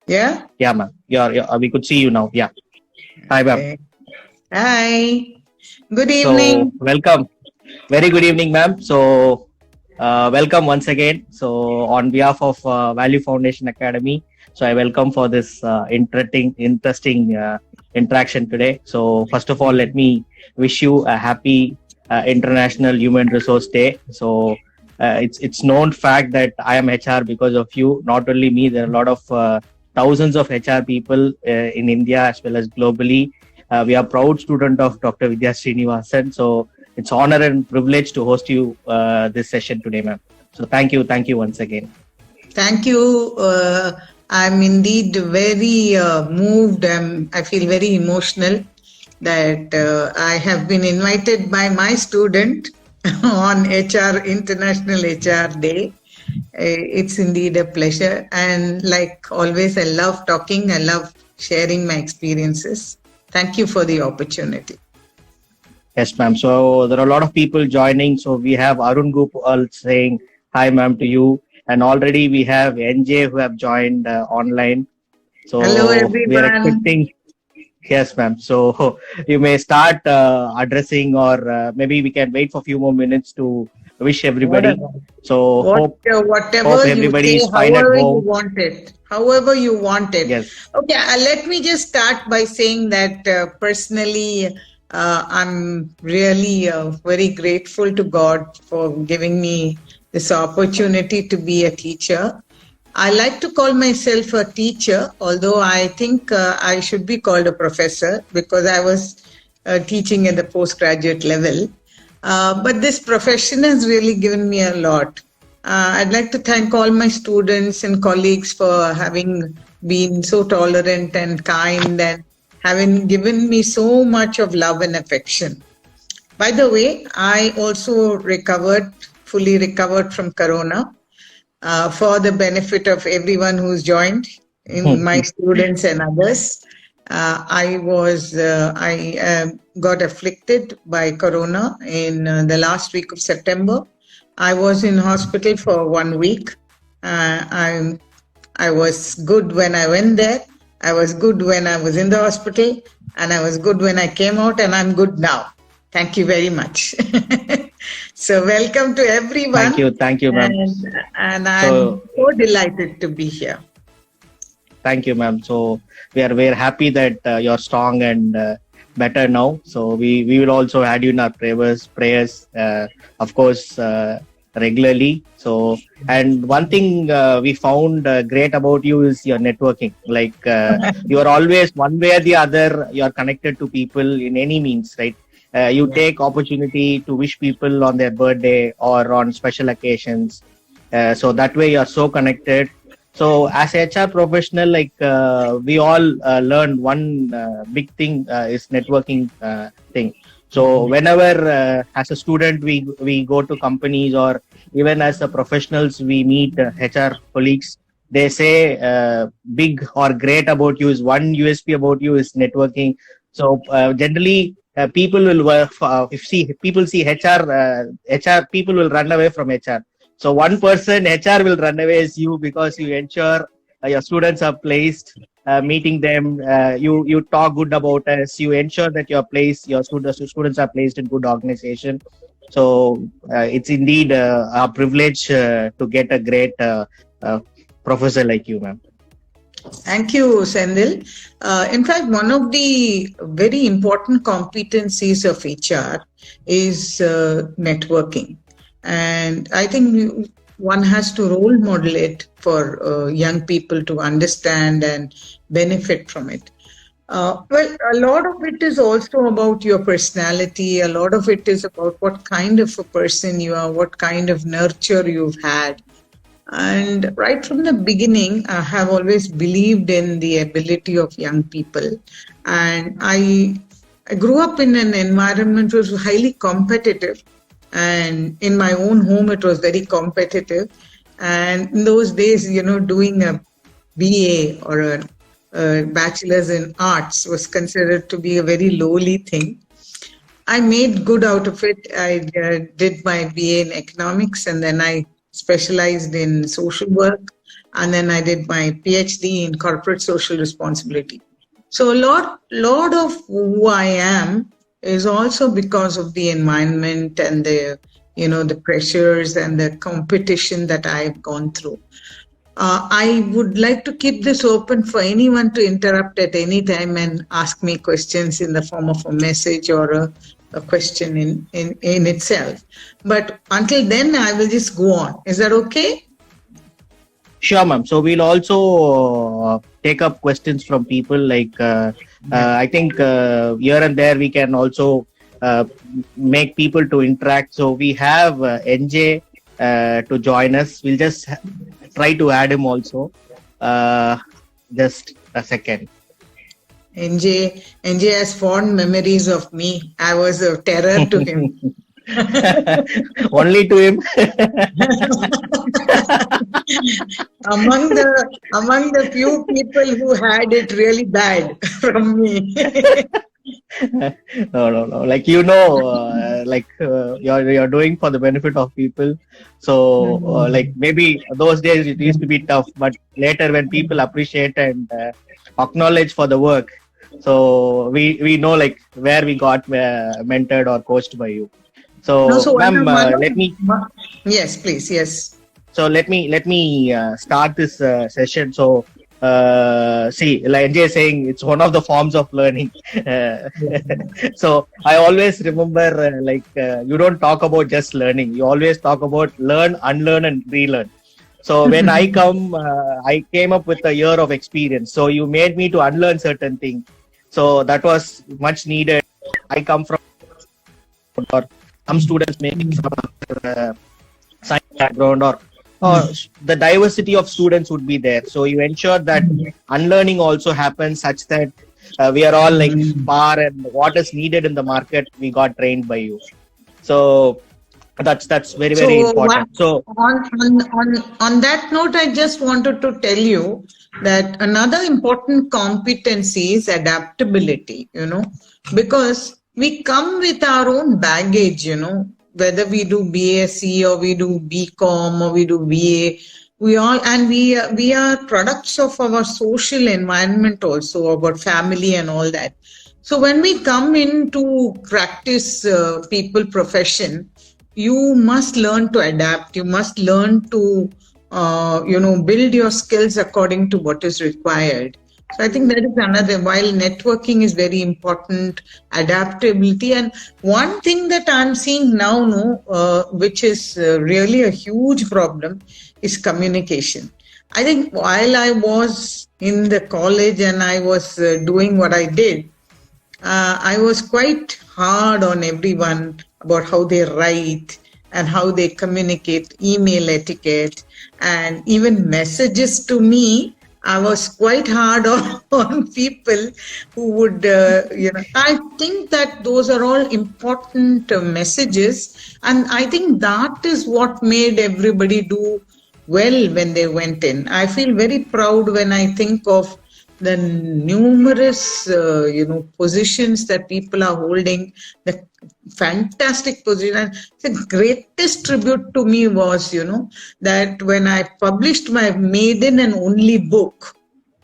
Yeah? Yeah, ma'am. We could see you now. Yeah. Hi, ma'am. Okay. Hi. Good So, evening. welcome. Very good evening, ma'am. So, welcome once again. So, on behalf of Value Foundation Academy, so I welcome for this interesting interaction today. So, first of all, let me wish you a happy International Human Resource Day. So, it's known fact that I am HR because of you. Not only me, there are a lot of thousands of HR people in India as well as globally. We are proud student of Dr. Vidhya Srinivasan. So it's honor and privilege to host you this session today, ma'am. So thank you once again. Thank you. I'm indeed very moved. I feel very emotional that I have been invited by my student on International HR Day. It's indeed a pleasure. And like always, I love talking. I love sharing my experiences. Thank you for the opportunity. Yes, ma'am. So there are a lot of people joining. So we have Arun Gopal saying hi, ma'am, to you. And already we have NJ who have joined online. Hello, So we are everyone. expecting. Yes, ma'am. So you may start addressing, or maybe we can wait for a few more minutes to wish everybody. Whatever. So hope Whatever you everybody say, is fine at however you home. want it, however you want it. Yes. Okay, let me just start by saying that personally, I'm really very grateful to God for giving me this opportunity to be a teacher. I like to call myself a teacher, although I think I should be called a professor because I was teaching at the postgraduate level. But this profession has really given me a lot. I'd like to thank all my students and colleagues for having been so tolerant and kind and having given me so much of love and affection. By the way, I also fully recovered from Corona for the benefit of everyone who's joined, in my students and others. I got afflicted by corona in the last week of September. I was in hospital for 1 week. I was good when I went there. I was good when I was in the hospital, and I was good when I came out, and I'm good now. Thank you very much. So welcome to everyone, Thank you, ma'am. and So I'm so delighted to be here. thank you, ma'am. So we are happy that you're strong and better now. So we will also add you in our prayers, of course, regularly. So and one thing we found great about you is your networking. Like you are always one way or the other. You are connected to people in any means, right? You Yeah. take opportunity to wish people on their birthday or on special occasions. So that way you are so connected. So as HR professional, like we all learn one big thing is networking thing. So whenever as a student we go to companies, or even as a professionals we meet HR colleagues, they say big or great about you is one USP about you is networking. So generally people will work if see people see HR people will run away from HR. So one person HR will run away is you, because you ensure your students are placed, meeting them. You talk good about us. You ensure that your students are placed in good organization. So it's indeed a privilege to get a great professor like you, ma'am. Thank you, Senthil. In fact, one of the very important competencies of HR is networking. And I think one has to role model it for young people to understand and benefit from it. Well, a lot of it is also about your personality. A lot of it is about what kind of a person you are, what kind of nurture you've had. And right from the beginning, I have always believed in the ability of young people. And I grew up in an environment which was highly competitive. And in my own home, it was very competitive. And in those days, doing a BA or a bachelor's in arts was considered to be a very lowly thing. I made good out of it. I did my BA in economics, and then I specialized in social work. and then I did my PhD in corporate social responsibility. So a lot of who I am is also because of the environment and the pressures and the competition that I've gone through. I would like to keep this open for anyone to interrupt at any time and ask me questions in the form of a message or a question in itself. But until then, I will just go on. Is that okay? Sure, ma'am. So we'll also take up questions from people I think here and there we can also make people to interact. So we have NJ to join us. We'll just try to add him also. Just a second. NJ has fond memories of me. I was a terror to him. Only to him. among the few people who had it really bad from me. No. You're doing for the benefit of people. So maybe those days it used to be tough, but later when people appreciate and acknowledge for the work, so we know where we got mentored or coached by you. So, ma'am, let me. Yes, please. Yes. So let me start this session. So like NJ is saying, it's one of the forms of learning. So I always remember you don't talk about just learning. You always talk about learn, unlearn, and relearn. So when I came up with a year of experience. So you made me to unlearn certain things. So that was much needed. I come from, or some students may be from science background, or the diversity of students would be there. So you ensure that unlearning also happens such that we are all par, and what is needed in the market, we got trained by you. So that's very important. So on that note, I just wanted to tell you that another important competency is adaptability, because we come with our own baggage, whether we do BSc or we do BCom or we do BA, we are products of our social environment also, our family and all that. So when we come into practice people profession, you must learn to adapt. You must learn to, build your skills according to what is required. So I think that is another, while networking is very important, adaptability. And one thing that I'm seeing now, which is really a huge problem, is communication. I think while I was in the college and I was doing what I did, I was quite hard on everyone about how they write and how they communicate, email etiquette, and even messages to me. I was quite hard on people who would, I think that those are all important messages. And I think that is what made everybody do well when they went in. I feel very proud when I think of the numerous, positions that people are holding, the fantastic position. And the greatest tribute to me was, that when I published my maiden and only book,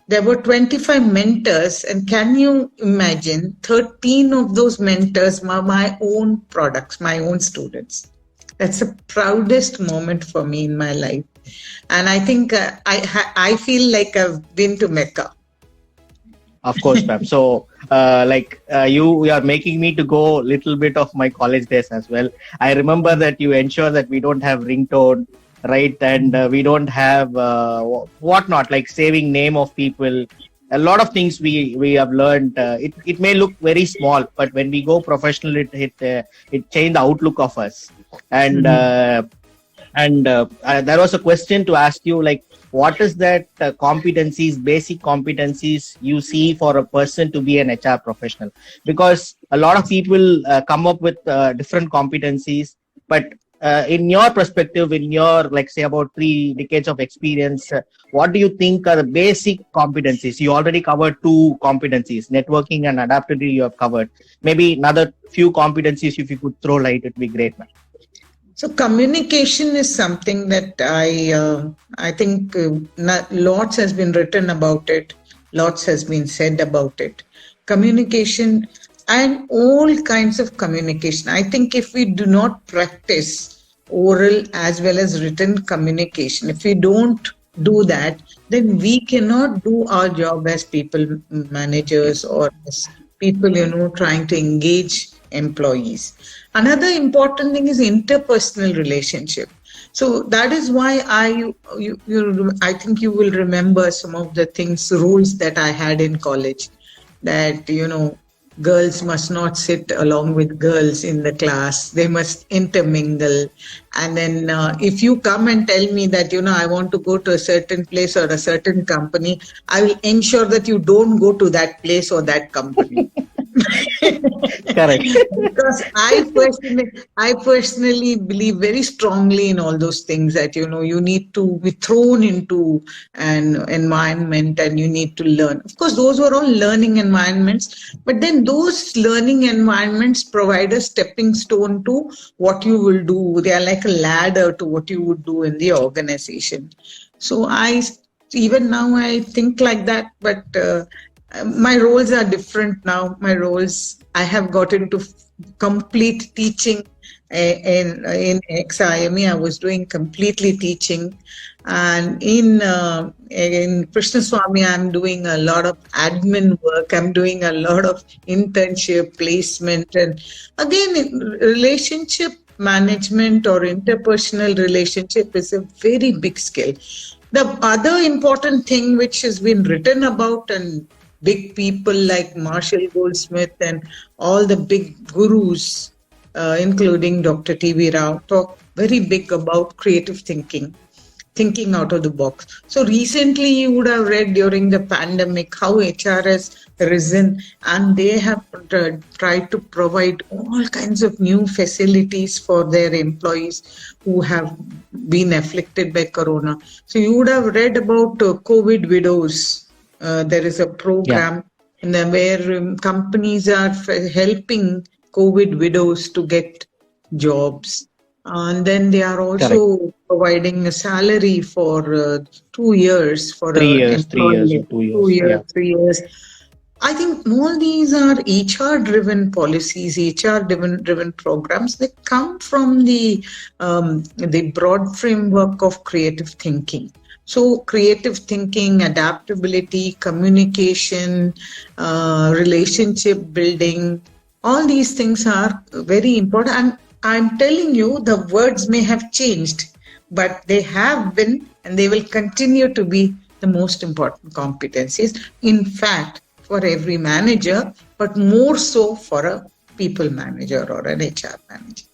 there were 25 mentors. And can you imagine, 13 of those mentors were my own products, my own students. That's the proudest moment for me in my life. And I think I feel like I've been to Mecca. Of course, ma'am. So, you are making me to go a little bit of my college days as well. I remember that you ensure that we don't have ringtone, right? And we don't have whatnot, like saving name of people. A lot of things we have learned. It may look very small, but when we go professional, it changed the outlook of us. And there was a question to ask you, what is that basic competencies you see for a person to be an HR professional? Because a lot of people come up with different competencies, but in your perspective, in your, say, about 3 decades of experience, what do you think are the basic competencies? You already covered 2 competencies, networking and adaptability you have covered. Maybe another few competencies, if you could throw light, it would be great, man. So communication is something that I think lots has been written about it, lots has been said about it. Communication and all kinds of communication. I think if we do not practice oral as well as written communication, if we don't do that, then we cannot do our job as people managers or as people, trying to engage employees. Another important thing is interpersonal relationship. So that is why I think you will remember some of the things, rules that I had in college, that, girls must not sit along with girls in the class. They must intermingle. And then if you come and tell me that, I want to go to a certain place or a certain company, I will ensure that you don't go to that place or that company. Correct. Because I personally believe very strongly in all those things, that you need to be thrown into an environment and you need to learn. Of course, those were all learning environments, but then those learning environments provide a stepping stone to what you will do. They are like a ladder to what you would do in the organization. So even now I think like that, but my roles are different now. I have got into complete teaching. In XIME, I was doing completely teaching, and in Krishnaswamy, I'm doing a lot of admin work. I'm doing a lot of internship placement, and again, relationship management or interpersonal relationship is a very big skill. The other important thing which has been written about, and big people like Marshall Goldsmith and all the big gurus, including Dr. T.V. Rao, talk very big about creative thinking out of the box. So recently you would have read during the pandemic how HR has risen, and they have tried to provide all kinds of new facilities for their employees who have been afflicted by corona. So you would have read about COVID widows. There is a program where companies are helping COVID widows to get jobs. And then they are also providing a salary for 2 years for 3 years, 3 years, or 2 years. 3 years. I think all these are HR-driven policies, HR-driven programs that come from the broad framework of creative thinking. So creative thinking, adaptability, communication, relationship building, all these things are very important. And I'm telling you, the words may have changed, but they have been and they will continue to be the most important competencies. In fact, for every manager, but more so for a people manager or an HR manager.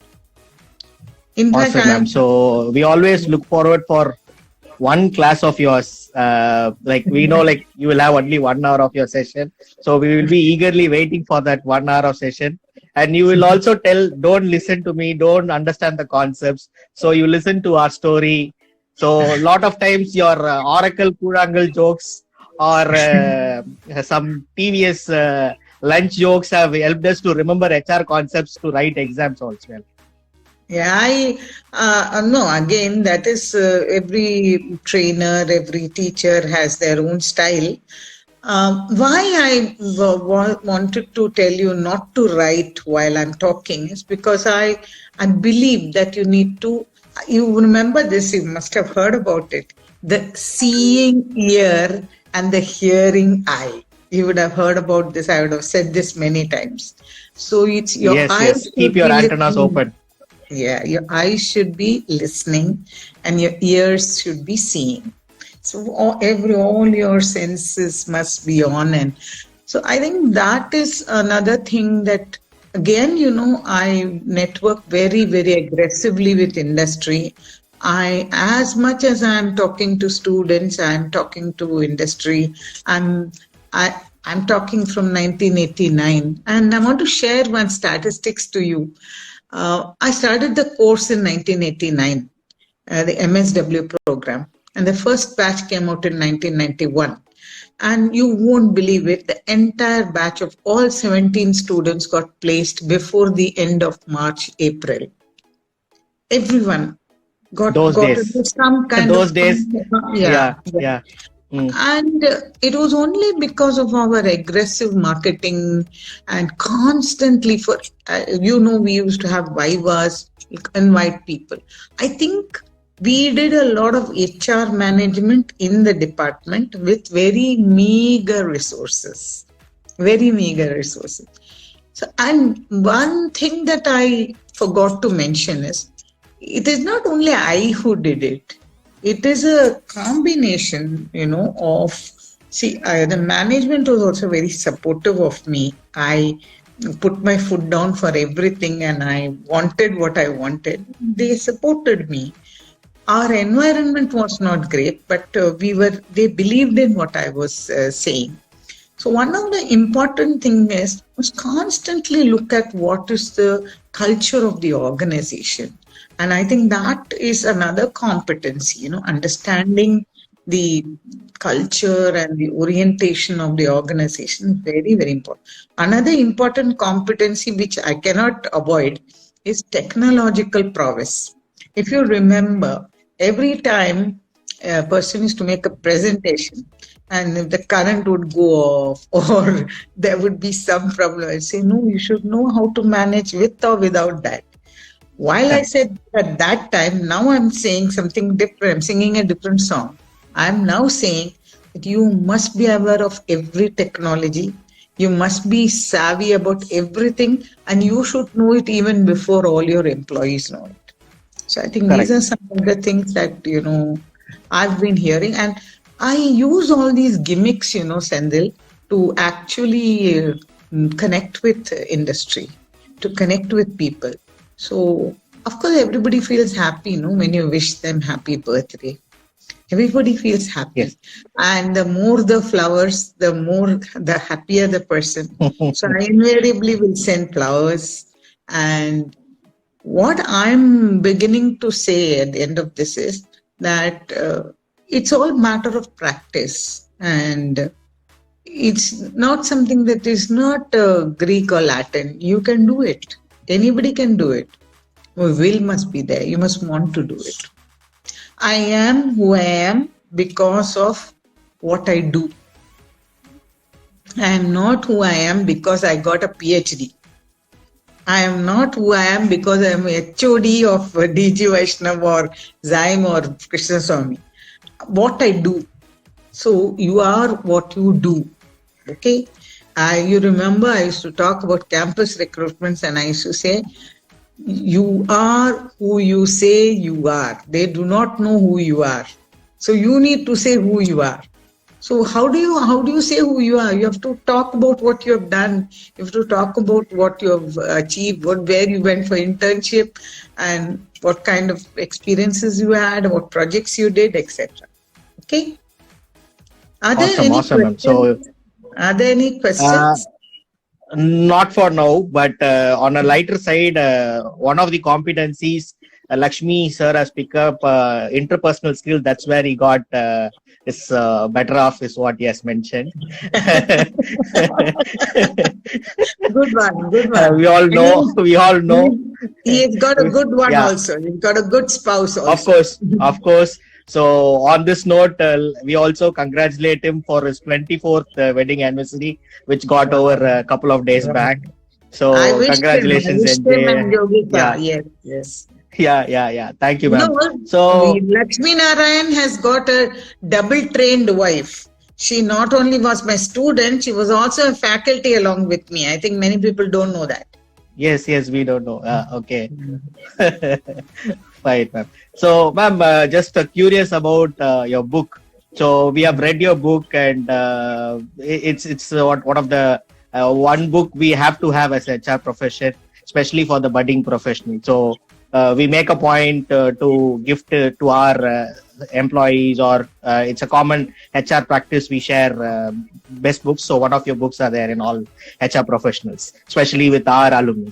In fact, ma'am. So we always look forward for one class of yours. We know, you will have only 1 hour of your session. So we will be eagerly waiting for that 1 hour of session. And you will also tell, don't listen to me, don't understand the concepts. So you listen to our story. So a lot of times your Oracle Kurangal jokes or some TVS lunch jokes have helped us to remember HR concepts to write exams also. Yeah, no, again, that is every trainer, every teacher has their own style. Why I wanted to tell you not to write while I'm talking is because I believe that you remember this, you must have heard about it, the seeing ear and the hearing eye. You would have heard about this. I would have said this many times. So it's your eyes. Yes. Keep your antennas open. Yeah, your eyes should be listening and your ears should be seeing. So all your senses must be on. And so I think that is another thing that, again, I network very, very aggressively with industry. As much as I'm talking to students, I'm talking to industry. I'm talking from 1989. And I want to share one statistics to you. I started the course in 1989, the MSW program, and the first batch came out in 1991. And you won't believe it, the entire batch of all 17 students got placed before the end of March, April. everyone Those got days. into some kind Those of days. yeah. Yeah. Yeah. Mm. And it was only because of our aggressive marketing and constantly we used to have vivas, invite people. I think we did a lot of HR management in the department with very meager resources. Very meager resources. So, and one thing that I forgot to mention is it is not only I who did it. It is a combination, of the management was also very supportive of me. I put my foot down for everything and I wanted what I wanted. They supported me. Our environment was not great, but they believed in what I was saying. So one of the important thing is must constantly look at what is the culture of the organization. And I think that is another competency, understanding the culture and the orientation of the organization is very, very important. Another important competency which I cannot avoid is technological prowess. If you remember, every time a person is to make a presentation, and if the current would go off or there would be some problem, I say, no, you should know how to manage with or without that. While I said at that time, now I'm saying something different. I'm singing a different song. I'm now saying that you must be aware of every technology. You must be savvy about everything, and you should know it even before all your employees know it. So I think these Correct. are some of the things that, I've been hearing. And I use all these gimmicks, Senthil, to actually connect with industry, to connect with people. So, of course, everybody feels happy, when you wish them happy birthday. Everybody feels happy. Yes. And the more the flowers, the happier the person. So I invariably will send flowers. And what I'm beginning to say at the end of this is that it's all matter of practice, and it's not something that is not Greek or Latin. You can do it. Anybody can do it. Will must be there. You must want to do it. I am who I am because of what I do. I am not who I am because I got a PhD. I am not who I am because I am HOD of DG Vaishnav or Zaim or Krishnaswamy. What I do. So you are what you do. Okay. You remember I used to talk about campus recruitments and I used to say, you are who you say you are. They do not know who you are. So you need to say who you are. So how do you say who you are? You have to talk about what you have done. You have to talk about what you have achieved, where you went for internship, and what kind of experiences you had, what projects you did, etc. Okay. Are there Awesome. any Awesome, ma'am. questions? So, Are there any uh, questions? not for now, but on a lighter side, one of the competencies Lakshmi sir has picked up interpersonal skills. That's where he got is better off, is what he has mentioned. Good one, good one. We all And know. We all know. he's got a good one Yeah. also. He's got a good spouse Of also. course, of course. So on this note, we also congratulate him for his 24th wedding anniversary, which got over a couple of days back. I So wished him. I congratulations, wished him NJ. and Yogita. Yeah, Yes, yes. yeah. Thank you, You know, ma'am. So Lakshmi Narayan has got a double trained wife. She not only was my student, she was also a faculty along with me. I think many people don't know that. yes, we don't know. Okay. Fine, ma'am. So, ma'am, just curious about your book. So, we have read your book, and it's one of the one book we have to have as a HR profession, especially for the budding professional. So, we make a point to gift to our employees, or it's a common HR practice. We share best books. So, one of your books are there in all HR professionals, especially with our alumni.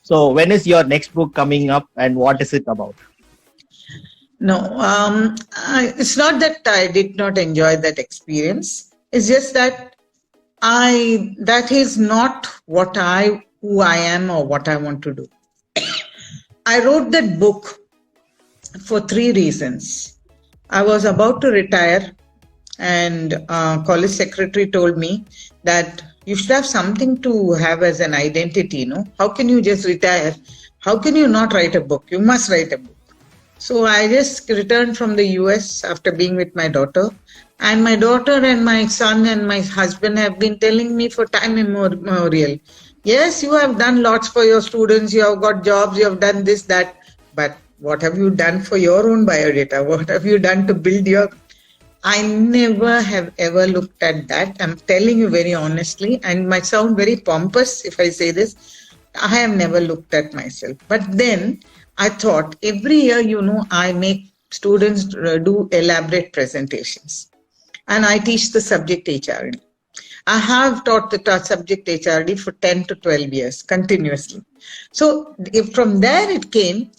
So, when is your next book coming up, and what is it about? No, it's not that I did not enjoy that experience. It's just that that is not who I am or what I want to do. I wrote that book for three reasons. I was about to retire, and college secretary told me that you should have something to have as an identity. How can you just retire? How can you not write a book? You must write a book. So I just returned from the US after being with my daughter. And my daughter and my son and my husband have been telling me for time immemorial, yes, you have done lots for your students, you have got jobs, you have done this, that. But what have you done for your own biodata? What have you done to build your... I never have ever looked at that. I'm telling you very honestly, and might sound very pompous if I say this. I have never looked at myself. But then I thought every year, I make students do elaborate presentations, and I teach the subject HRD. I have taught the subject HRD for 10 to 12 years continuously. So if from there it came,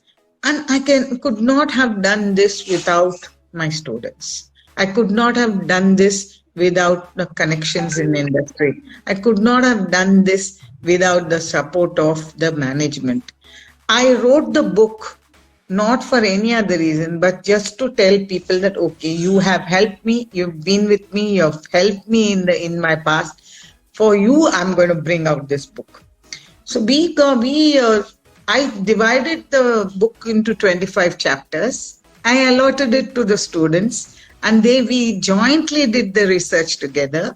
and I could not have done this without my students. I could not have done this without the connections in industry. I could not have done this without the support of the management. I wrote the book not for any other reason, but just to tell people that, okay, you have helped me, you've been with me, you've helped me in my past. For you, I'm going to bring out this book. So I divided the book into 25 chapters. I allotted it to the students, and we jointly did the research together.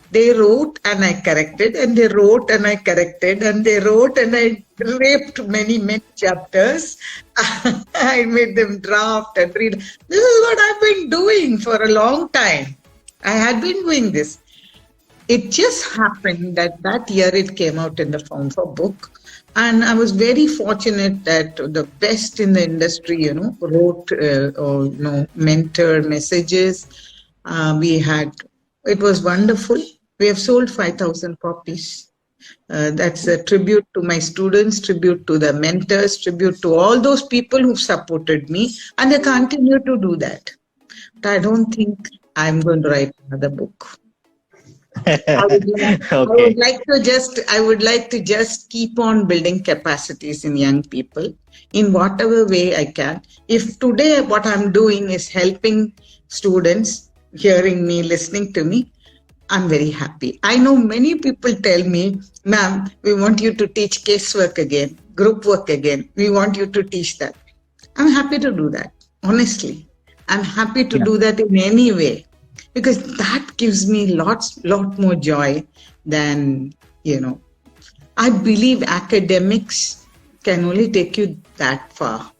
They wrote and I corrected, and they wrote and I corrected, and they wrote and I raped many, many chapters. I made them draft and read. This is what I've been doing for a long time. I had been doing this. It just happened that year it came out in the form of a book. And I was very fortunate that the best in the industry, wrote mentor messages. It was wonderful. We have sold 5,000 copies. That's a tribute to my students, tribute to the mentors, tribute to all those people who've supported me, and they continue to do that. But I don't think I'm going to write another book. I would like to just keep on building capacities in young people in whatever way I can. If today what I'm doing is helping students, hearing me, listening to me, I'm very happy. I know many people tell me, ma'am, we want you to teach casework again, group work again. We want you to teach that. I'm happy to do that. Honestly, I'm happy to do that in any way, because that gives me lot more joy than, I believe academics can only take you that far.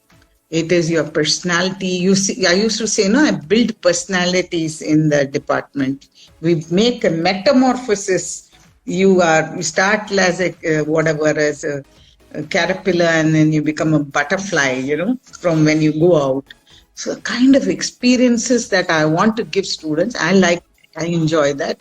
It is your personality. You see, I used to say, I build personalities in the department. We make a metamorphosis. You start as as a caterpillar, and then you become a butterfly, from when you go out. So kind of experiences that I want to give students, I enjoy that.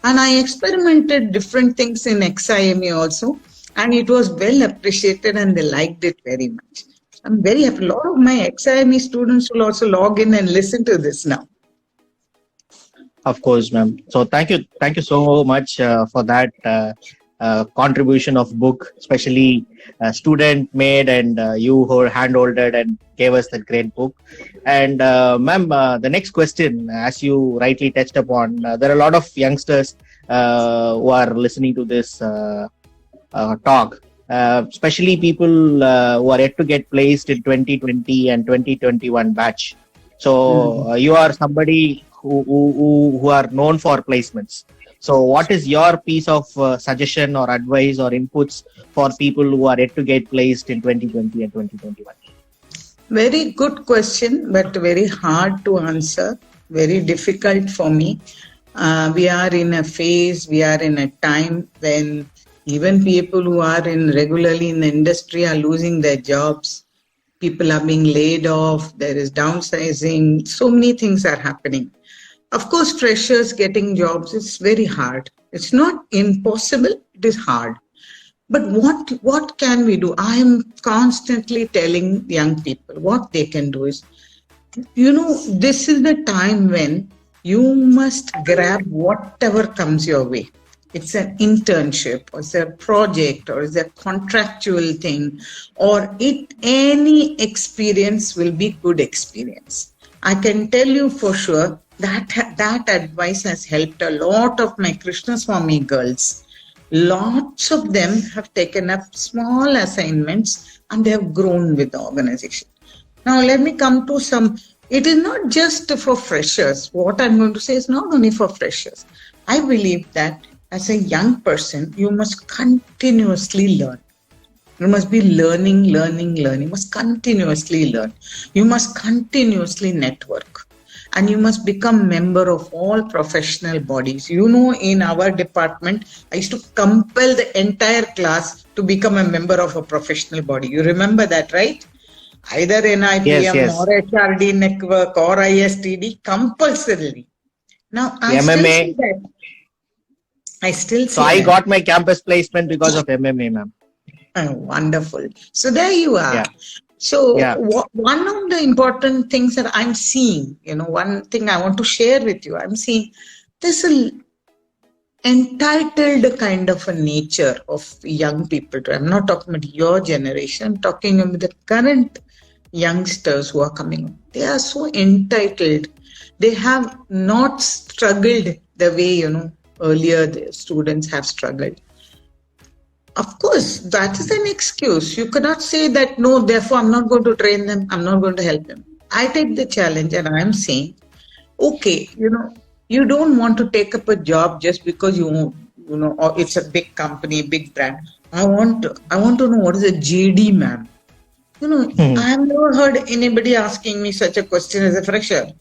And I experimented different things in XIME also, and it was well appreciated and they liked it very much. I'm very happy. A lot of my XIME students will also log in and listen to this now. Of course, ma'am. So thank you so much for that contribution of book, especially student made, and you who hand-holded and gave us that great book. And ma'am, the next question, as you rightly touched upon, there are a lot of youngsters who are listening to this talk, especially people who are yet to get placed in 2020 and 2021 batch. So you are somebody who are known for placements. So what is your piece of suggestion or advice or inputs for people who are yet to get placed in 2020 and 2021? Very good question, but very hard to answer. Very difficult for me. We are in a phase, we are in a time when even people who are regularly in the industry are losing their jobs. People are being laid off. There is downsizing. So many things are happening. Of course, freshers getting jobs is very hard. It's not impossible. It is hard. But what can we do? I am constantly telling young people what they can do is, this is the time when you must grab whatever comes your way. it's an internship, or it's a project, or it's a contractual thing, or any experience will be good experience. I can tell you for sure that that advice has helped a lot of my Krishnaswamy girls. Lots of them have taken up small assignments and they have grown with the organization. Now, let me come to some. It is not just for freshers. What I'm going to say is not only for freshers. I believe that as a young person, you must continuously learn. You must be learning. You must continuously learn. You must continuously network. And you must become member of all professional bodies. You know, in our department, I used to compel the entire class to become a member of a professional body. You remember that, right? Either Yes, NIPM yes. or HRD network or ISTD, compulsorily. Now, I still see MMA. that. I still So see I that. got my campus placement because of MMA, ma'am. Oh, wonderful. So there you are. Yeah, So yeah. one of the important things that I'm seeing, one thing I want to share with you, I'm seeing there's a entitled kind of a nature of young people. I'm not talking about your generation, I'm talking about the current youngsters who are coming up. They are so entitled. They have not struggled the way, earlier the students have struggled. Of course, that is an excuse. You cannot say that, no, therefore I'm not going to train them, I'm not going to help them. I take the challenge and I'm saying, okay, you don't want to take up a job just because or it's a big company, big brand. I want to know what is a JD, ma'am. I have never heard anybody asking me such a question as a fresher.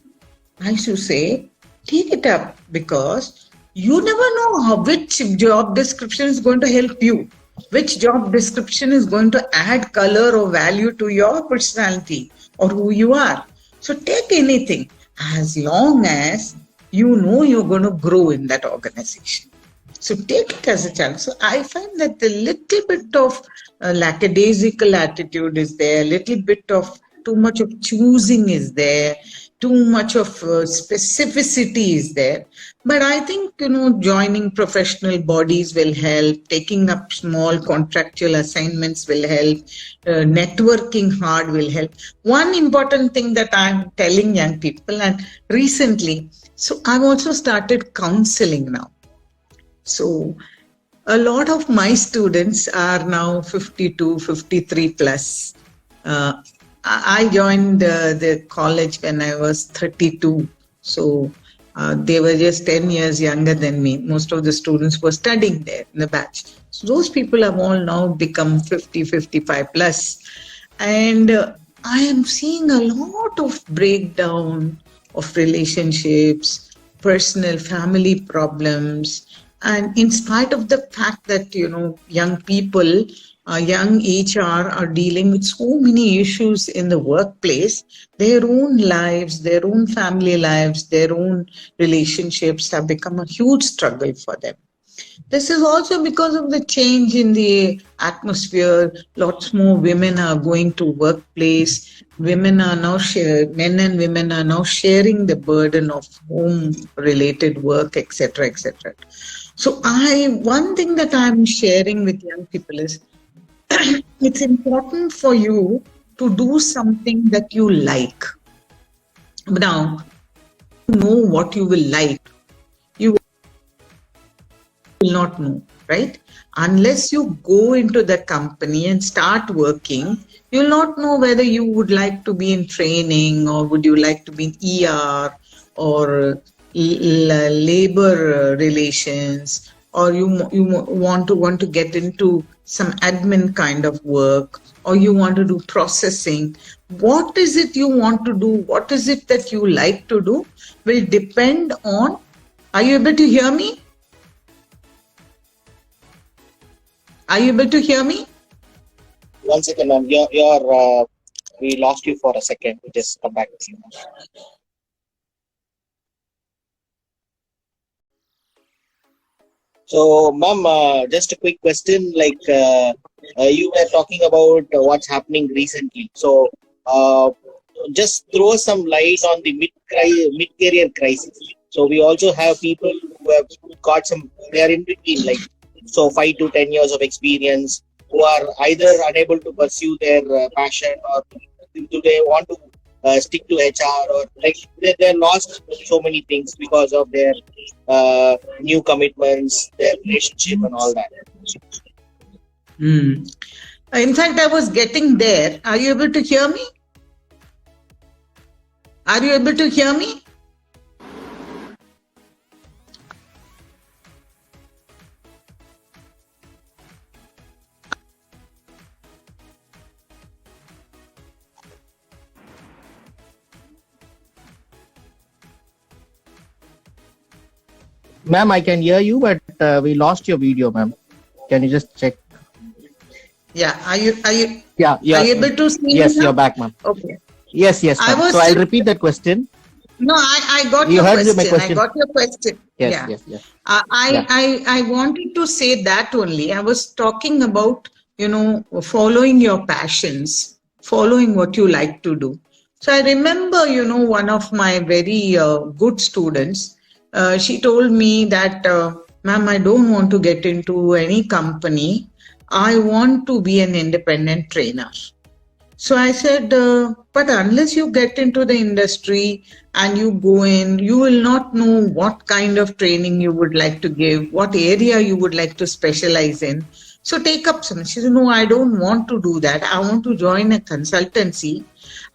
I used to say, take it up, because you never know which job description is going to help you, which job description is going to add color or value to your personality or who you are. So take anything as long as you know you're going to grow in that organization. So take it as a challenge. So I find that the little bit of lackadaisical attitude is there, a little bit of too much of choosing is there, too much of specificity is there. But I think, joining professional bodies will help, taking up small contractual assignments will help, networking hard will help. One important thing that I'm telling young people, and recently, so I've also started counseling now. So a lot of my students are now 52, 53 plus. I joined the college when I was 32. So they were just 10 years younger than me. Most of the students were studying there in the batch. So those people have all now become 50, 55 plus. And I am seeing a lot of breakdown of relationships, personal family problems. And in spite of the fact that, young people, young HR are dealing with so many issues in the workplace, their own lives, their own family lives, their own relationships have become a huge struggle for them. This is also because of the change in the atmosphere. Lots more women are going to workplace. Women are now men and women are now sharing the burden of home-related work, etc., etc. So one thing that I'm sharing with young people is it's important for you to do something that you like. Now, know what you will like. You will not know, right? Unless you go into the company and start working, you'll not know whether you would like to be in training, or would you like to be in ER or labor relations, or you want to get into some admin kind of work, or you want to do processing. What is it you want to do? What is it that you like to do will depend on. Are you able to hear me? Are you able to hear me? One second, ma'am. We lost you for a second. We just come back to you. So, ma'am, just a quick question. Like you were talking about what's happening recently. So, just throw some light on the mid-career crisis. So, we also have people who have got some they are in between, like, so 5 to 10 years of experience, who are either unable to pursue their passion, or do they want to stick to HR, or like they lost so many things because of their new commitments, their relationship, and all that. Hmm. In fact, I was getting there. Are you able to hear me? Are you able to hear me? Ma'am, I can hear you, but we lost your video, ma'am. Can you just check? Yeah. Are you Yeah, are you able to see me yes, now? you're back, ma'am. Okay. Yes, I ma'am. was So I'll still, repeat that question. no, I got You your heard my question. I question? got your question. Yes, Yeah. yes, yes. Yeah. I wanted to say that only. I was talking about, following your passions, following what you like to do. So I remember, one of my very good students, she told me that, ma'am, I don't want to get into any company. I want to be an independent trainer. So I said, but unless you get into the industry and you go in, you will not know what kind of training you would like to give, what area you would like to specialize in. So take up some. She said, no, I don't want to do that. I want to join a consultancy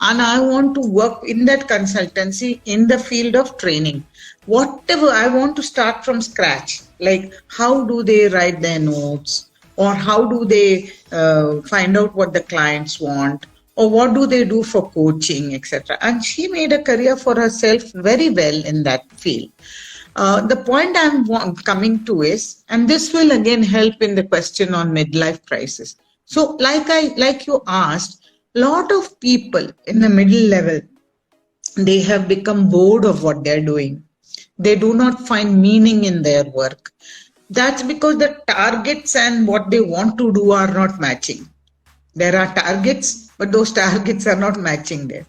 and I want to work in that consultancy in the field of training. Whatever, I want to start from scratch. Like, how do they write their notes? Or how do they find out what the clients want? Or what do they do for coaching, etc. And she made a career for herself very well in that field. The point coming to is, and this will again help in the question on midlife crisis. So, like you asked, lot of people in the middle level, they have become bored of what they're doing. They do not find meaning in their work. That's because the targets and what they want to do are not matching. There are targets, but those targets are not matching there.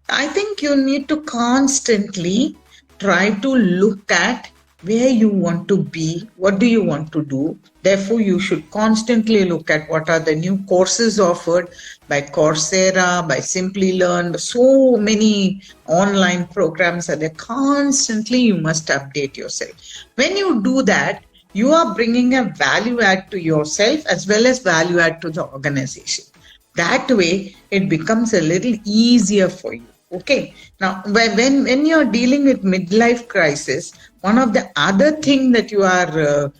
I think you need to constantly try to look at where you want to be, what do you want to do. Therefore, you should constantly look at what are the new courses offered by Coursera, by Simply Learn. So many online programs are there. Constantly, you must update yourself. When you do that, you are bringing a value add to yourself as well as value add to the organization. That way, it becomes a little easier for you. Okay. Now, when you're dealing with midlife crisis, one of the other thing that you are,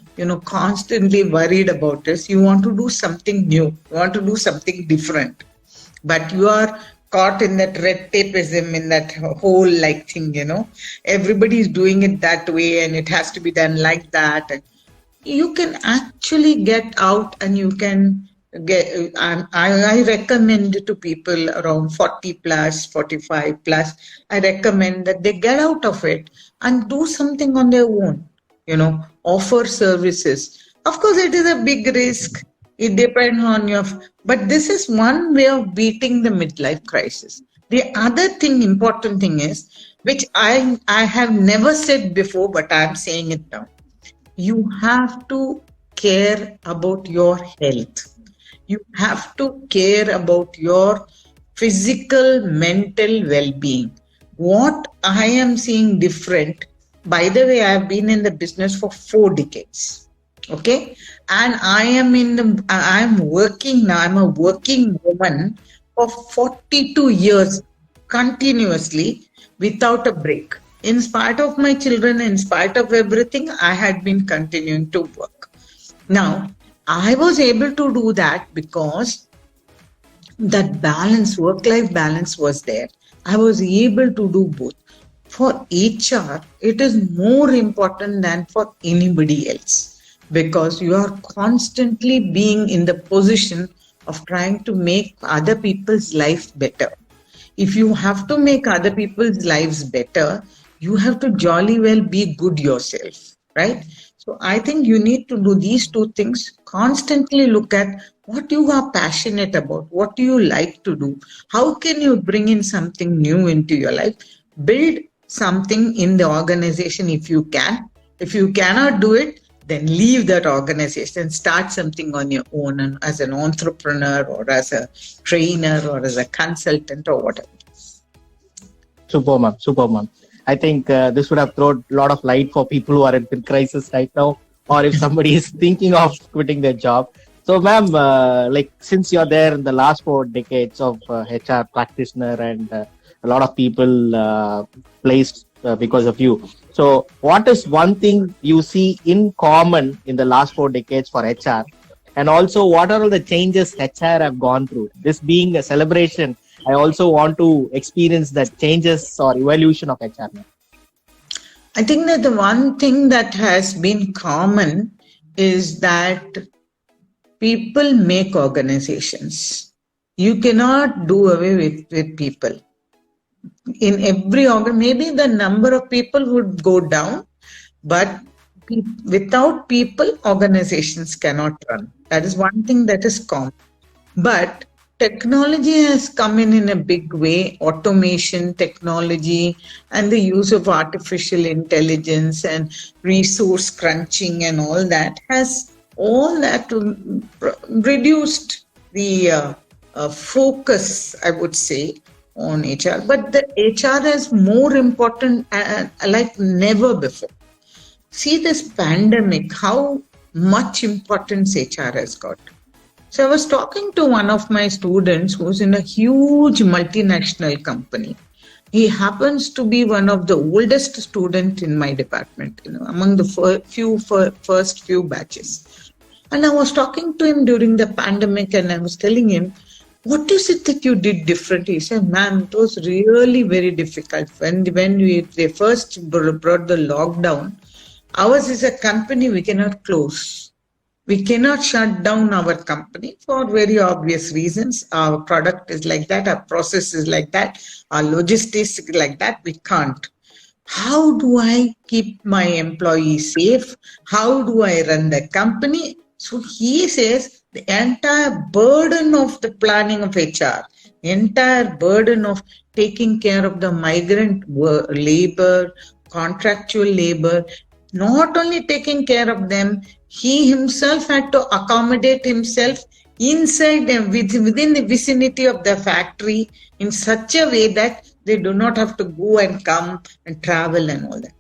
constantly worried about is you want to do something new, you want to do something different, but you are caught in that red tapeism, in that whole like thing, everybody is doing it that way and it has to be done like that. And you can actually get out and you can get, I recommend to people around 40 plus, 45 plus, I recommend that they get out of it and do something on their own, offer services. Of course, it is a big risk. It depends on your, but this is one way of beating the midlife crisis. The other thing, important thing is, which I have never said before, but I'm saying it now. You have to care about your health. You have to care about your physical, mental well being. What I am seeing different, by the way, I have been in the business for 4 decades. Okay. And I'm working now, I'm a working woman for 42 years continuously without a break. In spite of my children, in spite of everything, I had been continuing to work. Now, I was able to do that because that balance, work-life balance was there. I was able to do both. For HR, it is more important than for anybody else because you are constantly being in the position of trying to make other people's life better. If you have to make other people's lives better, you have to jolly well be good yourself, right? So I think you need to do these two things. Constantly look at what you are passionate about, what do you like to do, how can you bring in something new into your life, build something in the organization if you can. If you cannot do it, then leave that organization and start something on your own, and as an entrepreneur or as a trainer or as a consultant or whatever. Super, ma'am. Super, ma'am. I think this would have thrown a lot of light for people who are in crisis right now, or if somebody is thinking of quitting their job. So, ma'am, like since you're there in the last 4 decades of HR practitioner, and a lot of people placed because of you. So, what is one thing you see in common in the last 4 decades for HR? And also, what are all the changes HR have gone through? This being a celebration, I also want to experience that changes or evolution of HR. I think that the one thing that has been common is that people make organizations. You cannot do away with people. In every organ, maybe the number of people would go down, but without people, organizations cannot run. That is one thing that is common. But technology has come in a big way. Automation, technology, and the use of artificial intelligence and resource crunching and all that has reduced the focus, I would say, on HR. But the HR is more important like never before. See this pandemic, how much importance HR has got. So I was talking to one of my students who's in a huge multinational company. He happens to be one of the oldest students in my department, among the first few batches. And I was talking to him during the pandemic, and I was telling him, what is it that you did differently? He said, ma'am, it was really very difficult. When they first brought the lockdown, ours is a company we cannot close. We cannot shut down our company for very obvious reasons. Our product is like that, our process is like that, our logistics is like that. We can't. How do I keep my employees safe? How do I run the company? So he says the entire burden of the planning of HR, entire burden of taking care of the migrant labor, contractual labor, not only taking care of them, he himself had to accommodate himself inside and within the vicinity of the factory in such a way that they do not have to go and come and travel and all that.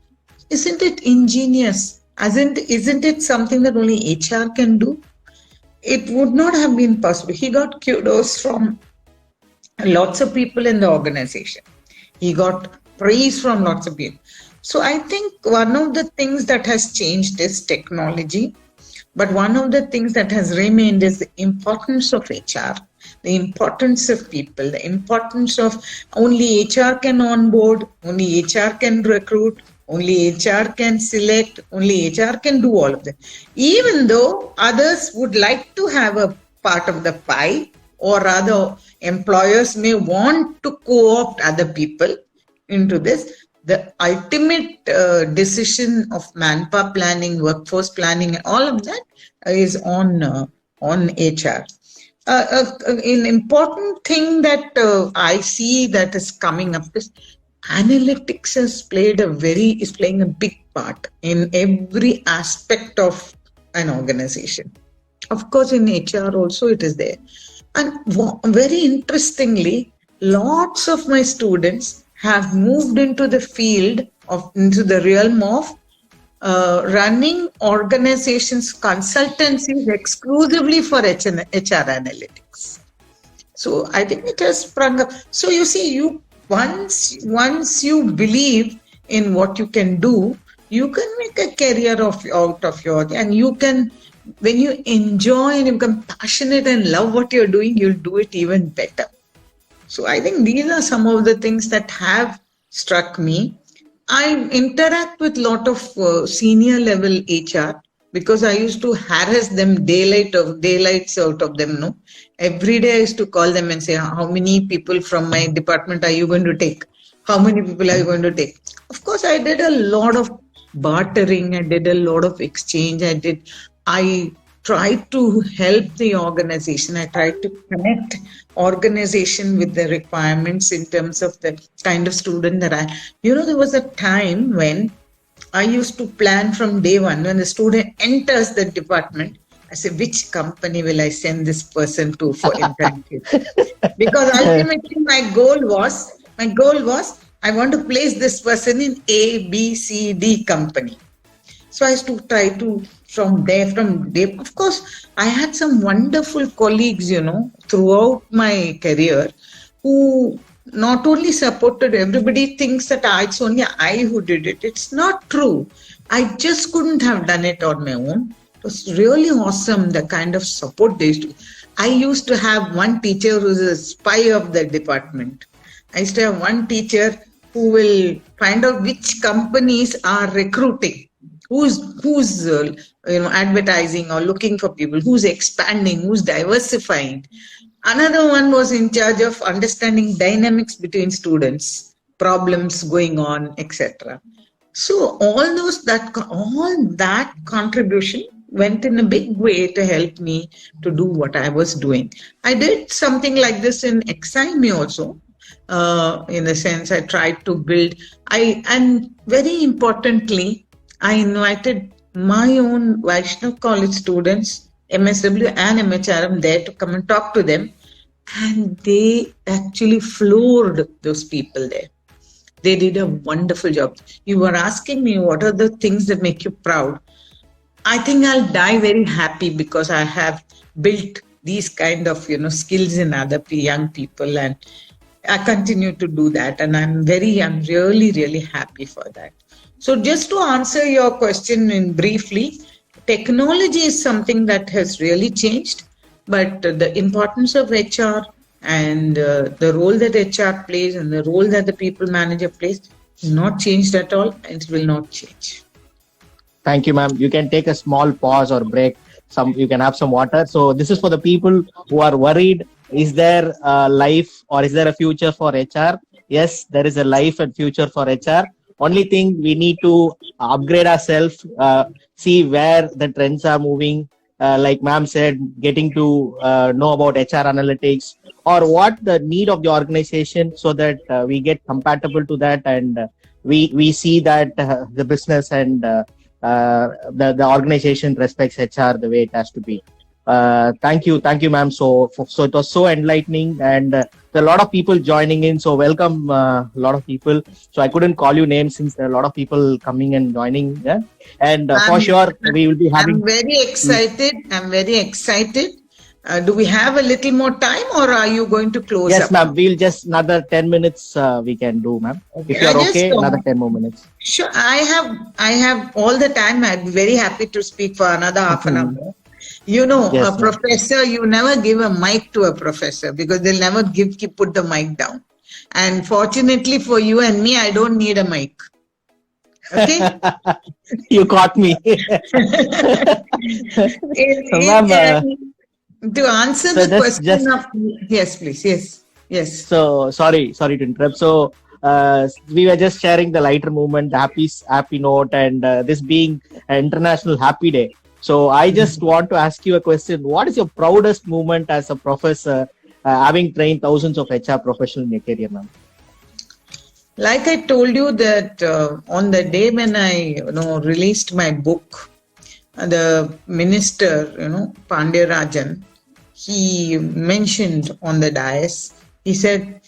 Isn't it ingenious? Isn't it something that only HR can do? It would not have been possible. He got kudos from lots of people in the organization. He got praise from lots of people. So I think one of the things that has changed is technology, but one of the things that has remained is the importance of HR, the importance of people, the importance of only HR can onboard, only HR can recruit, only HR can select, only HR can do all of that. Even though others would like to have a part of the pie, or other employers may want to co-opt other people into this, the ultimate decision of manpower planning, workforce planning, all of that is on HR. An important thing that I see that is coming up is analytics is playing a big part in every aspect of an organization. Of course, in HR also it is there. And very interestingly, lots of my students have moved into the field into the realm of running organizations, consultancies exclusively for HR analytics. So I think it has sprung up. So you see, once you believe in what you can do, you can make a career out of your, and you can, when you enjoy and you become passionate and love what you're doing, you'll do it even better. So I think these are some of the things that have struck me. I interact with a lot of senior level HR because I used to harass them daylights out of them. No, every day I used to call them and say, how many people from my department are you going to take? How many people are you going to take? Of course, I did a lot of bartering. I did a lot of exchange. I tried to help the organization. I tried to connect organization with the requirements in terms of the kind of student that there was a time when I used to plan from day one. When the student enters the department, I say, which company will I send this person to for internship? Because ultimately my goal was I want to place this person in A, B, C, D company. So I used to try to from there. Of course, I had some wonderful colleagues, throughout my career who not only supported, everybody thinks that it's only I who did it. It's not true. I just couldn't have done it on my own. It was really awesome, the kind of support they used to. I used to have one teacher who's a spy of the department. I used to have one teacher who will find out which companies are recruiting, who's advertising or looking for people, who's expanding, who's diversifying. Another one was in charge of understanding dynamics between students, problems going on, etc. So all that contribution went in a big way to help me to do what I was doing. I did something like this in Exime also. In a sense, I tried to build. And very importantly, I invited my own Vaishnav College students, MSW and MHRM, there to come and talk to them. And they actually floored those people there. They did a wonderful job. You were asking me what are the things that make you proud. I think I'll die very happy because I have built these kind of skills in other young people, and I continue to do that. And I'm really, really happy for that. So just to answer your question in briefly, technology is something that has really changed, but the importance of HR and the role that HR plays and the role that the people manager plays has not changed at all, and it will not change. Thank you, ma'am. You can take a small pause or break. You can have some water. So this is for the people who are worried. Is there a life or is there a future for HR? Yes, there is a life and future for HR. Only thing we need to upgrade ourselves, see where the trends are moving. Like ma'am said, getting to know about HR analytics or what the need of the organization, so that we get compatible to that, and we see that the business and the organization respects HR the way it has to be. Thank you, ma'am. So it was so enlightening, and there are a lot of people joining in. So welcome, a lot of people. So I couldn't call you names since there are a lot of people coming and joining. Yeah? And for sure, we will be having. I'm very excited. Do we have a little more time, or are you going to close? Yes, ma'am. We'll just another 10 minutes. We can do, ma'am. Okay. If you're okay, another 10 more minutes. Sure. I have all the time. I'd be very happy to speak for another half an hour. Yes, a professor, you never give a mic to a professor because they'll never put the mic down. And fortunately for you and me, I don't need a mic. Okay? You caught me. To answer the question yes, please. Yes. So sorry to interrupt. So we were just sharing the lighter movement, happy note, and this being an International Happy Day. So I just want to ask you a question. What is your proudest moment as a professor, having trained thousands of HR professionals in your career, ma'am? Like I told you that on the day when I released my book, the minister, Pandya, he mentioned on the dais, he said,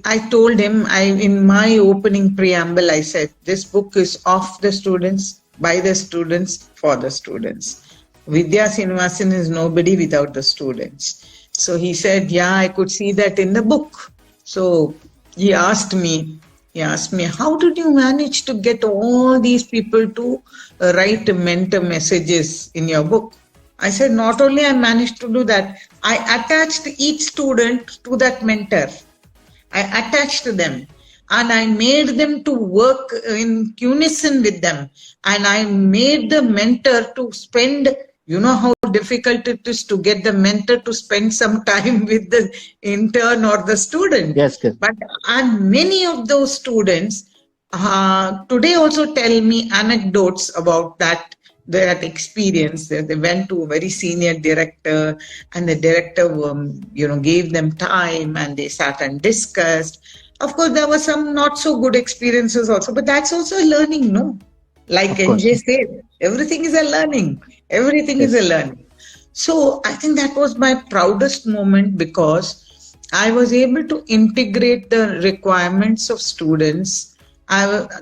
I told him, in my opening preamble, I said, this book is of the students, by the students, for the students. Vidhya Srinivasan is nobody without the students. So he said, yeah, I could see that in the book. So he asked me, how did you manage to get all these people to write mentor messages in your book? I said, not only I managed to do that, I attached each student to that mentor. I attached them. And I made them to work in unison with them. And I made the mentor to spend, how difficult it is to get the mentor to spend some time with the intern or the student. Yes. And many of those students today also tell me anecdotes about that experience. They went to a very senior director, and the director, gave them time, and they sat and discussed. Of course, there were some not so good experiences also, but that's also a learning, no? Like Of course. NJ said, everything is a learning. Everything is a Yes. learning. So I think that was my proudest moment because I was able to integrate the requirements of students.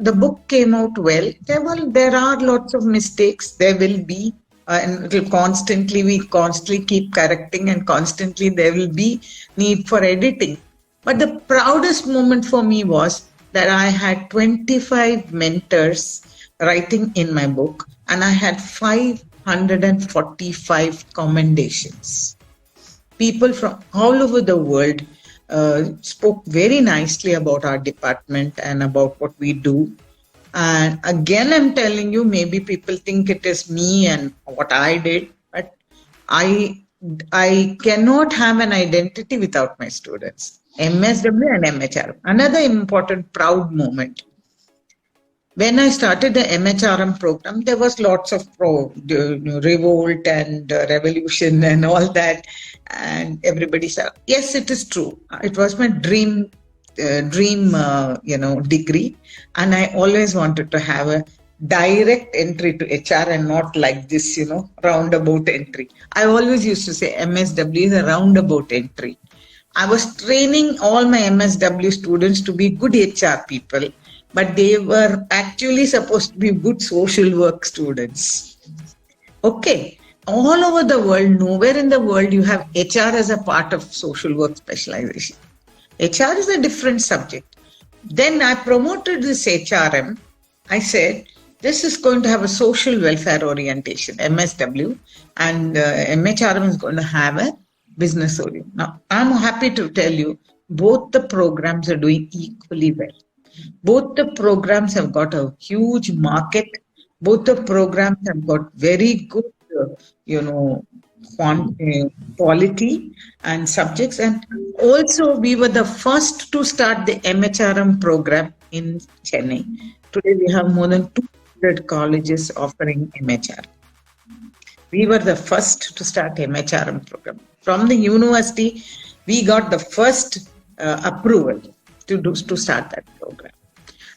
The book came out well. There are lots of mistakes. There will be, and it will constantly, we constantly keep correcting, and constantly there will be need for editing. But the proudest moment for me was that I had 25 mentors writing in my book, and I had 545 commendations. People from all over the world spoke very nicely about our department and about what we do. And again, I'm telling you, maybe people think it is me and what I did, but I I cannot have an identity without my students. MSW and MHR. Another important proud moment. When I started the MHRM program, there was lots of revolt and revolution and all that, and everybody said, "Yes, it is true. It was my dream degree, and I always wanted to have a direct entry to HR and not like this, roundabout entry. I always used to say MSW is a roundabout entry. I was training all my MSW students to be good HR people, but they were actually supposed to be good social work students. Okay. All over the world, nowhere in the world you have HR as a part of social work specialization. HR is a different subject. Then I promoted this HRM. I said, this is going to have a social welfare orientation, MSW, and MHRM is going to have a business orientation. Now, I'm happy to tell you, both the programs are doing equally well. Both the programs have got a huge market. Both the programs have got very good, quality and subjects. And also, we were the first to start the MHRM program in Chennai. Today, we have more than 200 colleges offering MHRM. We were the first to start MHRM program. From the university, we got the first approval to start that program.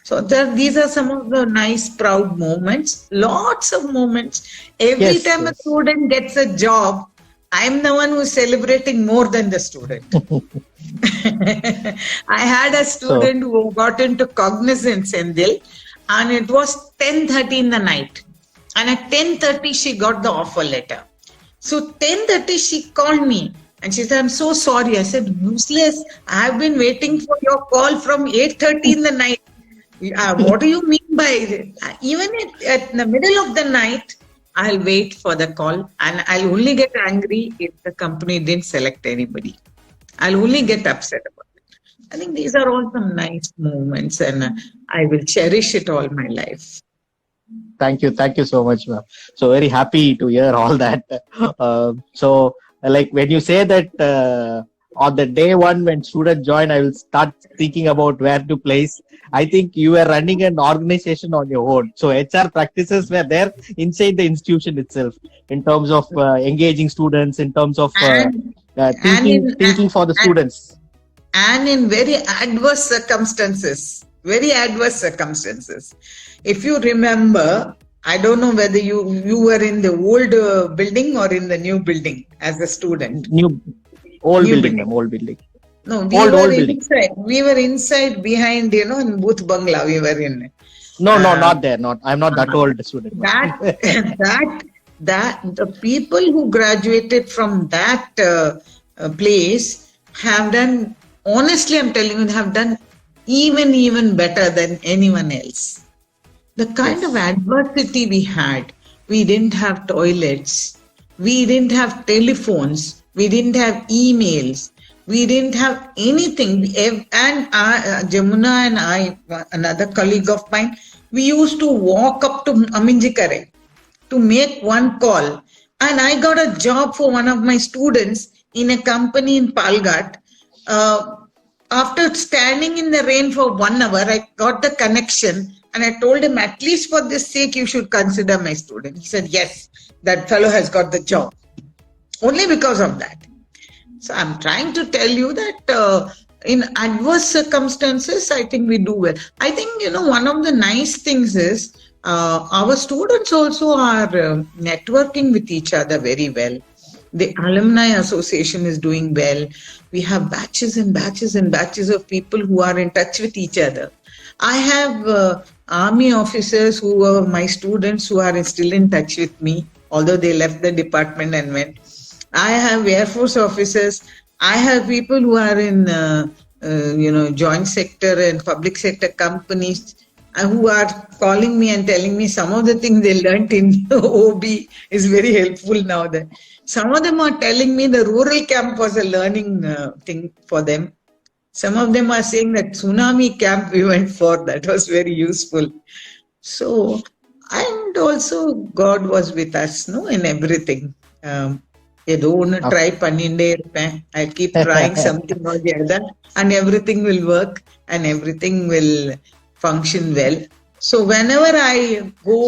So these are some of the nice, proud moments. Lots of moments. Every time a student gets a job, I'm the one who's celebrating more than the student. I had a student who got into Cognizance, Senthil, and it was 10:30 in the night. And at 10:30, she got the offer letter. So 10:30, she called me and she said, I'm so sorry. I said, useless. I have been waiting for your call from 8:30 in the night. What do you mean by it? Even at the middle of the night, I'll wait for the call, and I'll only get angry if the company didn't select anybody. I'll only get upset about it. I think these are all some nice moments, and I will cherish it all my life. Thank you so much, ma'am. So very happy to hear all that. So like when you say that on the day one when students join, I will start thinking about where to place. I think you were running an organization on your own. So HR practices were there inside the institution itself in terms of engaging students, in terms of thinking for the students. And in very adverse circumstances. If you remember, I don't know whether you were in the old building or in the new building as a student. Old building. No, we were inside behind, in Booth Bangla we were in. No, not there. I'm not that old student. That the people who graduated from that place have done, honestly I'm telling you, have done even better than anyone else. The kind of adversity we had, we didn't have toilets, we didn't have telephones, we didn't have emails, we didn't have anything. And Jamuna and I, another colleague of mine, we used to walk up to Aminjikare to make one call. And I got a job for one of my students in a company in Palghat. After standing in the rain for 1 hour, I got the connection and I told him, at least for this sake, you should consider my student. He said, yes, that fellow has got the job. Only because of that. So I'm trying to tell you that in adverse circumstances, I think we do well. I think, one of the nice things is Our students also are networking with each other very well. The alumni association is doing well. We have batches and batches and batches of people who are in touch with each other. I have army officers who are my students who are still in touch with me, although they left the department and went. I have Air Force officers. I have people who are in, joint sector and public sector companies who are calling me and telling me some of the things they learnt in OB is very helpful now. That some of them are telling me the rural camp was a learning thing for them. Some of them are saying that tsunami camp we went for, that was very useful. So, and also God was with us, no, in everything. ஏதோ ஒன்று try பண்ணிட்டே இருப்பேன். I keep trying something or the other and everything will work and everything will function well. So whenever I go,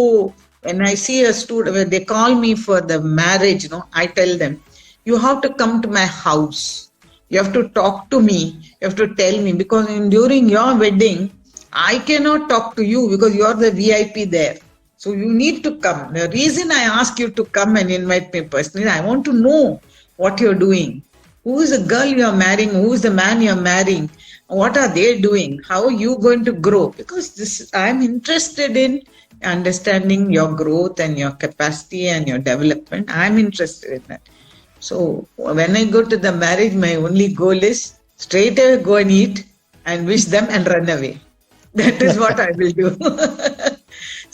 when I see a student, when they call me for the marriage, I tell them, you have to come to my house. You have to talk to me. You have to tell me, because during your wedding, I cannot talk to you because you are the VIP there. So you need to come. The reason I ask you to come and invite me personally, I want to know what you're doing. Who is the girl you're marrying? Who is the man you're marrying? What are they doing? How are you going to grow? Because I'm interested in understanding your growth and your capacity and your development. I'm interested in that. So when I go to the marriage, my only goal is straight away go and eat and wish them and run away. That is what I will do.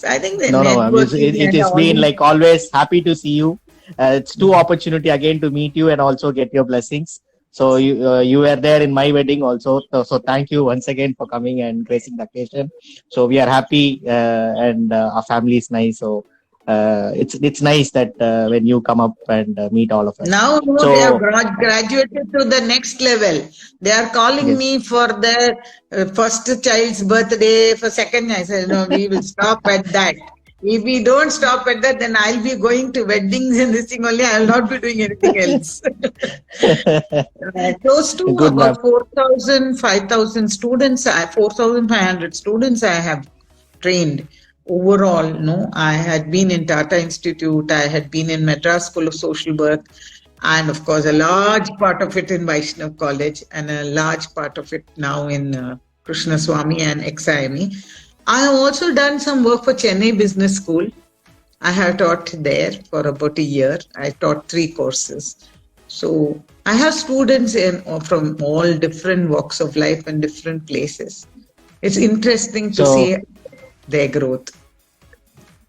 So I think the networking it's been like always happy to see you. It's two opportunity again to meet you and also get your blessings. So you were there in my wedding also. So thank you once again for coming and gracing the occasion. So we are happy and our family is nice. So it's nice that when you come up and meet all of us. Now they have graduated to the next level. They are calling me for their first child's birthday, for second. I said, no, we will stop at that. If we don't stop at that, then I'll be going to weddings and this thing only. I will not be doing anything else. Close to about 4,000, 5,000 students, 4,500 students I have trained. Overall, I had been in Tata Institute, I had been in Madras School of Social Work, and of course a large part of it in Vaishnav College and a large part of it now in Krishnaswamy and XIME. I have also done some work for Chennai Business School. I have taught there for about a year. I taught 3 courses. So I have students from all different walks of life and different places. It's interesting to see their growth.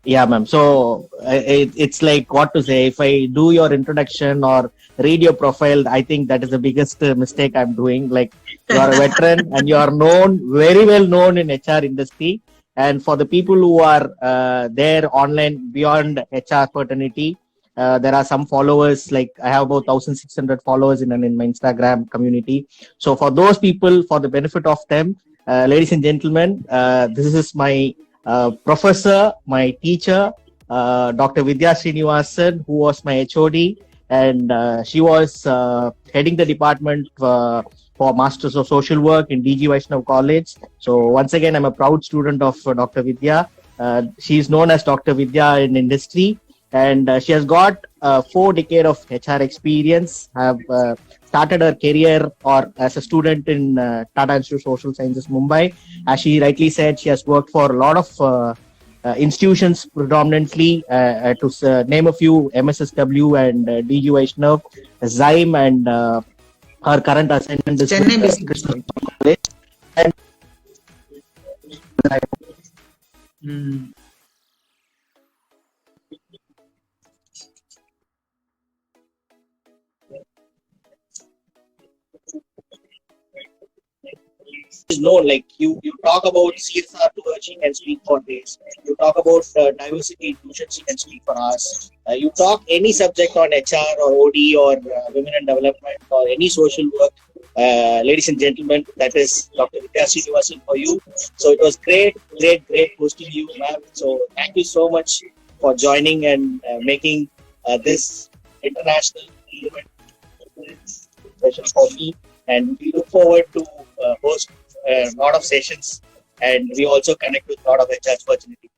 Yeah, ma'am. So it's like what to say. If I do your introduction or read your profile, I think that is the biggest mistake I'm doing. Like, you are a veteran and you are known, very well known in HR industry. And for the people who are there online beyond HR Fraternity, there are some followers. Like, I have about 1,600 followers in my Instagram community. So for those people, for the benefit of them, ladies and gentlemen, this is my professor, my teacher, Dr. Vidhya Srinivasan, who was my HOD, and she was heading the department for Masters of Social Work in DG Vaishnav College. So once again, I'm a proud student of Dr. Vidhya. She is known as Dr. Vidhya in industry, and she has got 4 decades of HR experience. Have started her career or as a student in Tata Institute of Social Sciences, Mumbai. As she rightly said, she has worked for a lot of institutions, predominantly to name a few: MSSW and DG Vaishnav, XIME, and her current assignment is Chennai Krishnaswamy College. And is known, like you talk about CSR to urging and speak for days. You talk about diversity, inclusion and speak for hours. You talk any subject on HR or OD or women and development or any social work. Ladies and gentlemen, that is Dr. Vidhya Srinivasan for you. So it was great hosting you, ma'am. So thank you so much for joining and making this international event special for me. And we look forward to host a lot of sessions, and we also connect with a lot of HR opportunity.